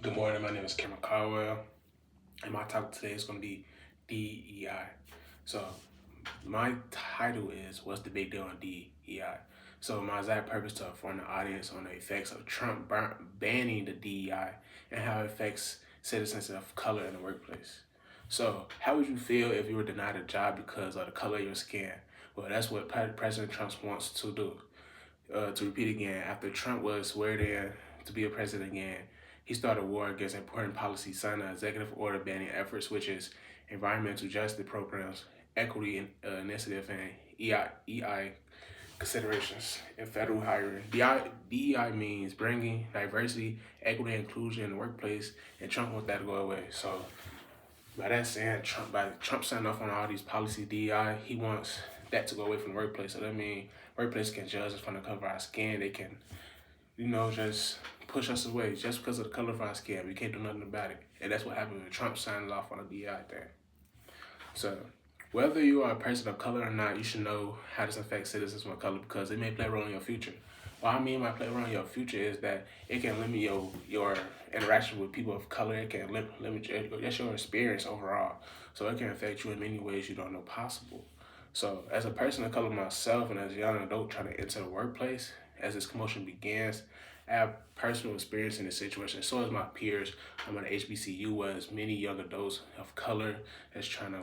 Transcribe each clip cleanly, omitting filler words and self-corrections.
Good morning, my name is Cameron Caldwell, and my topic today is going to be DEI. So, my title is What's the Big Deal on DEI? So, my exact purpose to inform the audience on the effects of Trump banning the DEI and how it affects citizens of color in the workplace. So, how would you feel if you were denied a job because of the color of your skin? Well, that's what President Trump wants to do. To repeat again, after Trump was sworn in to be a president again, he started a war against important policies, signed an executive order banning efforts, which is environmental justice programs, equity initiative, and EI considerations in federal hiring. DEI means bringing diversity, equity, and inclusion in the workplace, and Trump wants that to go away. So by that saying, by Trump signing off on all these policies, DEI, he wants that to go away from the workplace. So that means workplace can judge us from the color of our skin. They can, just push us away just because of the color of our skin. We can't do nothing about it. And that's what happened when Trump signed off on the DEI thing. So whether you are a person of color or not, you should know how this affects citizens of color because it may play a role in your future. What I mean by play a role in your future is that it can limit your interaction with people of color. It can limit your experience overall. So it can affect you in many ways you don't know possible. So as a person of color myself and as a young adult trying to enter the workplace, as this commotion begins, I have personal experience in this situation. So as my peers, I'm at HBCU as many young adults of color that's trying to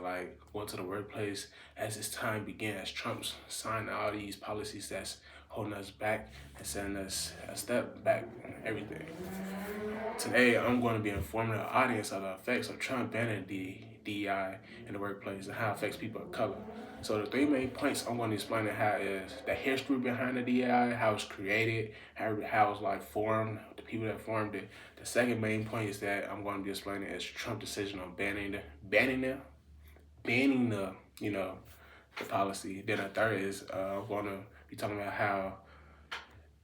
go into the workplace as this time begins, as Trump's signed all these policies that's holding us back and sending us a step back in everything. Today, I'm going to be informing the audience of the effects of Trump banning DEI in the workplace and how it affects people of color. So the three main points I'm going to explain how is the history behind the DEI, how it's created, how it's formed, the people that formed it. The second main point is that I'm going to be explaining is Trump's decision on banning the the policy. Then the third is I'm going to be talking about how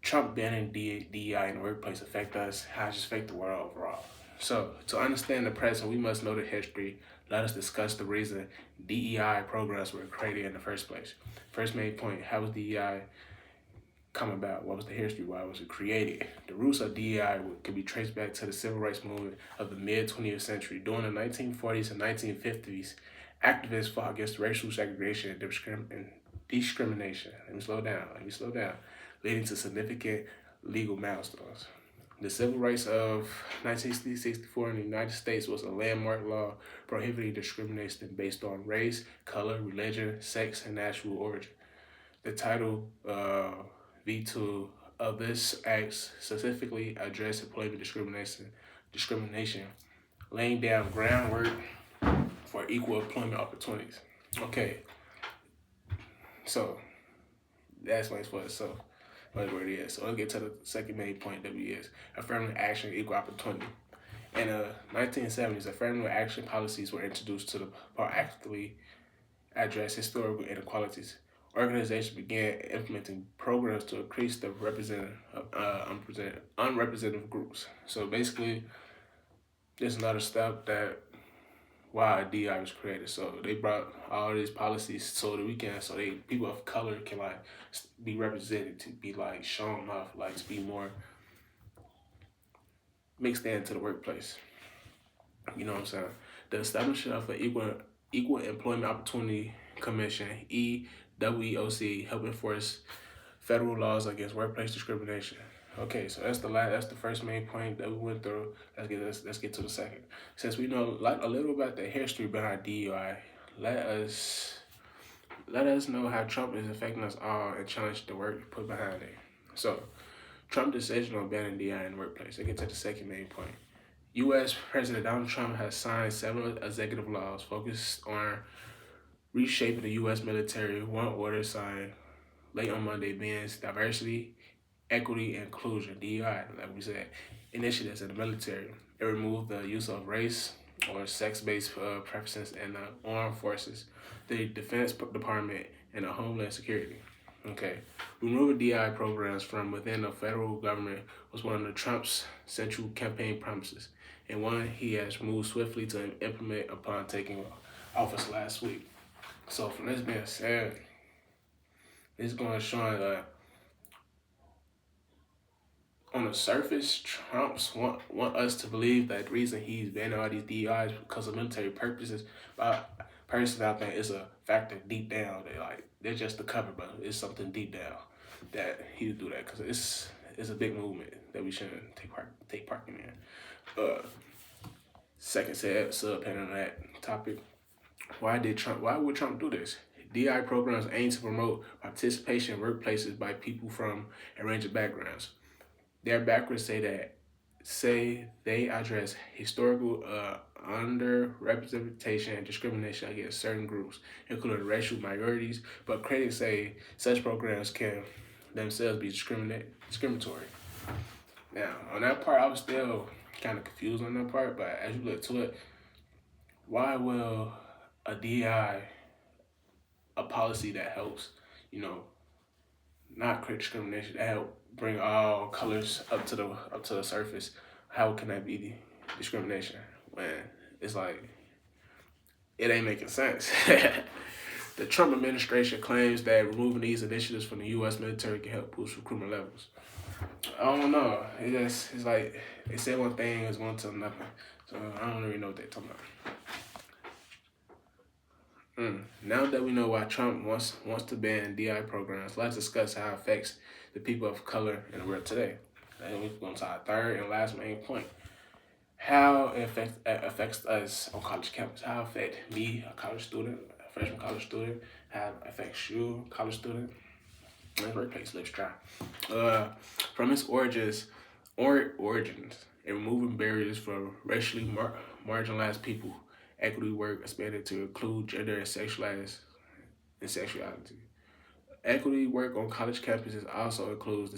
Trump banning DEI in the workplace affect us, how it just affect the world overall. So to understand the present, we must know the history. Let us discuss the reason DEI programs were created in the first place. First main point, how was DEI come about? What was the history? Why was it created? The roots of DEI can be traced back to the civil rights movement of the mid-20th century. During the 1940s and 1950s, activists fought against racial segregation and discrimination. Let me slow down. Leading to significant legal milestones. The Civil Rights of 1964 in the United States was a landmark law prohibiting discrimination based on race, color, religion, sex, and national origin. The Title V2 of this act specifically addressed employment discrimination, laying down groundwork for equal employment opportunities. Okay, so that explains for itself what it is. So let's get to the second main point, W is affirmative action, equal opportunity. In the 1970s, affirmative action policies were introduced to proactively address historical inequalities. Organizations began implementing programs to increase the unrepresented groups. So basically, there's another step that why DEI was created. So they brought all these policies so that people of color can be represented, to be shown off, to be more mixed into the workplace. You know what I'm saying? The establishment of an equal employment opportunity commission, EWOC, help enforce federal laws against workplace discrimination. Okay, so that's the first main point that we went through. Let's get to the second. Since we know a little about the history behind DEI, let us know how Trump is affecting us all and challenge the work put behind it. So, Trump's decision on banning DEI in the workplace. Let's get to the second main point. U.S. President Donald Trump has signed several executive laws focused on reshaping the U.S. military. One order signed late on Monday bans diversity, equity, and inclusion, DEI, like we said, initiatives in the military. It removed the use of race or sex-based preferences in the armed forces, the Defense Department, and the Homeland Security. Okay, removing DEI programs from within the federal government was one of Trump's central campaign promises, and one he has moved swiftly to implement upon taking office last week. So from this being said, it's going to show on the surface, Trump's want us to believe that the reason he's banning all these DEIs because of military purposes. But personally, I think it's a factor deep down. They're just the cover, but it's something deep down that he would do that because it's a big movement that we shouldn't take part in. Second subheading on that topic. Why would Trump do this? DI programs aim to promote participation in workplaces by people from a range of backgrounds. Their backgrounds say they address historical underrepresentation and discrimination against certain groups, including racial minorities, but critics say such programs can themselves be discriminatory. Now, on that part, I was still kind of confused on that part, but as you look to it, why will a DI, a policy that helps, not create discrimination, that help bring all colors up to the surface, how can that be discrimination when it's like it ain't making sense? The Trump administration claims that removing these initiatives from the U.S. military can help boost recruitment levels. I don't know. It's like they say one thing is one to nothing. So I don't really know what they're talking about. Now that we know why Trump wants to ban DI programs, let's discuss how it affects the people of color in the world today. And we're going to our third and last main point. How it affects us on college campus. How it affects me, a college student, a freshman college student. How it affects you, college student. Workplace, let's try. From its origins, and removing barriers for racially marginalized people, equity work expanded to include gender and sexuality. Equity work on college campuses also includes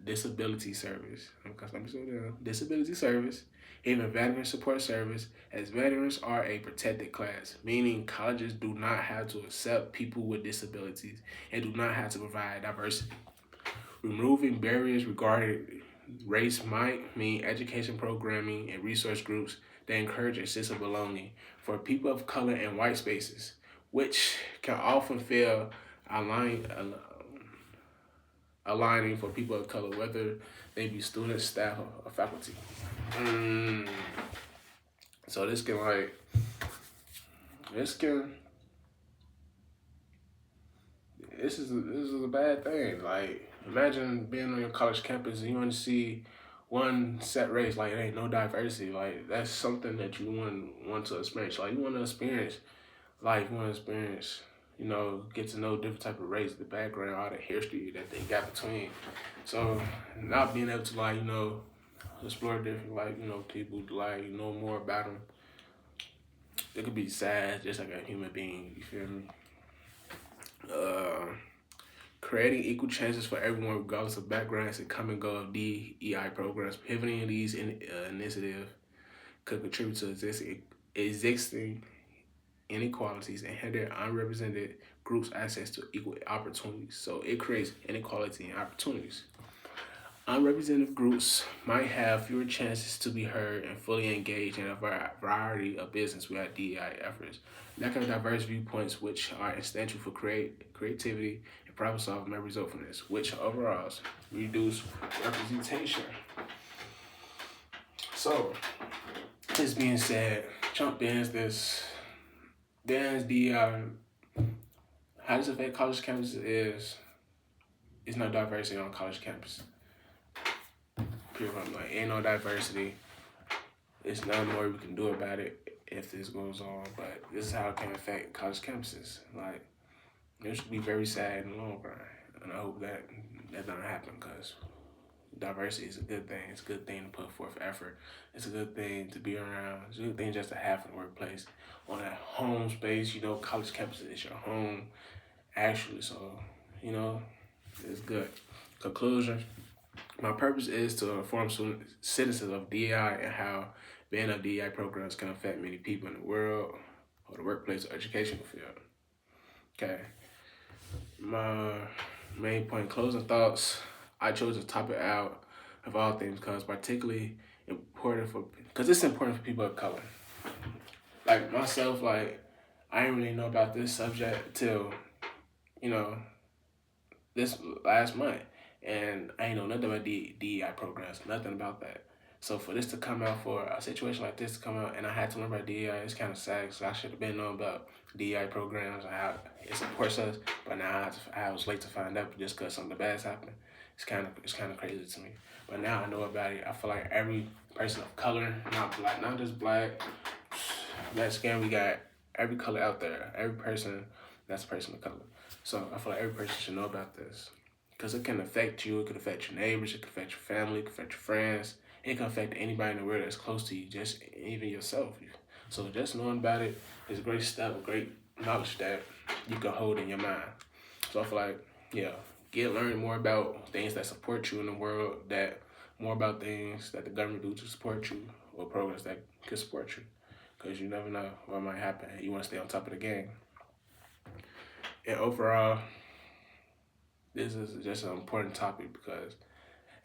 disability service. Disability service, even veteran support service, as veterans are a protected class, meaning colleges do not have to accept people with disabilities and do not have to provide diversity. Removing barriers regarding race might mean education programming and resource groups that encourage a sense of belonging for people of color in white spaces, which can often feel aligning for people of color, whether they be students, staff, or faculty. So this is a bad thing. Like, imagine being on your college campus and you want to see one set race, like it ain't no diversity. Like, that's something that you want to experience. Like, you want to experience life, you want to experience, get to know different type of race, the background, all the history that they got between. So not being able to explore different people, know more about them. It could be sad, just like a human being. You feel me? Creating equal chances for everyone, regardless of backgrounds, and come and go of DEI programs. Pivoting these initiatives could contribute to existing inequalities and hinder unrepresented groups' access to equal opportunities. So it creates inequality and opportunities. Unrepresented groups might have fewer chances to be heard and fully engaged in a variety of business without DEI efforts. Lack of diverse viewpoints, which are essential for creativity and problem solving, may result from this, which overall reduce representation. So, this being said, Trump bans DEI. How this affect college campuses is no diversity on college campus. Period. I'm like, ain't no diversity. There's nothing more we can do about it if this goes on. But this is how it can affect college campuses. Like, it should be very sad in the long run. And I hope that doesn't happen because diversity is a good thing. It's a good thing to put forth effort. It's a good thing to be around. It's a good thing just to have in the workplace. On that home space, college campus is your home, actually. So, it's good. Conclusion. My purpose is to inform citizens of DEI and how banning of DEI programs can affect many people in the world or the workplace or educational field. Okay. My main point, closing thoughts. I chose to top it out of all things because it's particularly important because it's important for people of color. Like myself, I didn't really know about this subject till, this last month. and I ain't know nothing about DEI programs, nothing about that. So for this to come out, for a situation like this to come out, and I had to learn about DEI, it's kind of sad because I should have been knowing about DEI programs and how it supports us. But now I was late to find out just because something bad's happened. It's kind of crazy to me. But now I know about it. I feel like every person of color, not just black skin, we got every color out there. Every person that's a person of color. So I feel like every person should know about this. Because it can affect you, it can affect your neighbors, it can affect your family, it can affect your friends, it can affect anybody in the world that's close to you, just even yourself. So just knowing about it is a great step, a great knowledge that you can hold in your mind. So I feel like, yeah, learn more about things that support you in the world, that more about things that the government do to support you, or programs that can support you. Because you never know what might happen. You want to stay on top of the game. And overall, this is just an important topic because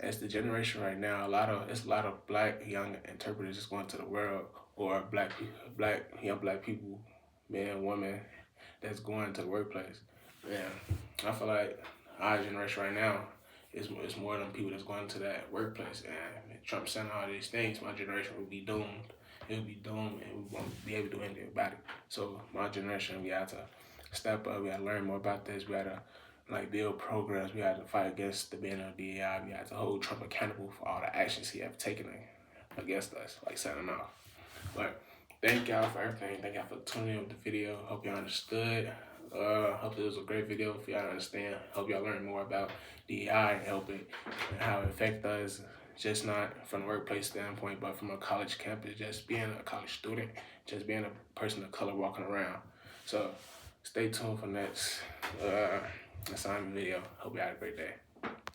as the generation right now, it's a lot of black young interpreters just going to the world, or black people, men, women, that's going to the workplace. And I feel like our generation right now is more than people that's going to that workplace. And Trump saying all these things, my generation will be doomed. It will be doomed, and we won't be able to do anything about it. So my generation, we have to step up. We got to learn more about this. We got to build programs. We had to fight against the ban on DEI. We had to hold Trump accountable for all the actions he have taken against us, like setting off. But thank y'all for everything. Thank y'all for tuning in with the video. Hope y'all understood. Hope it was a great video for y'all to understand. Hope y'all learn more about DEI and help it and how it affects us, just not from a workplace standpoint, but from a college campus, just being a college student, just being a person of color walking around. So stay tuned for next assignment video. Hope you had a great day.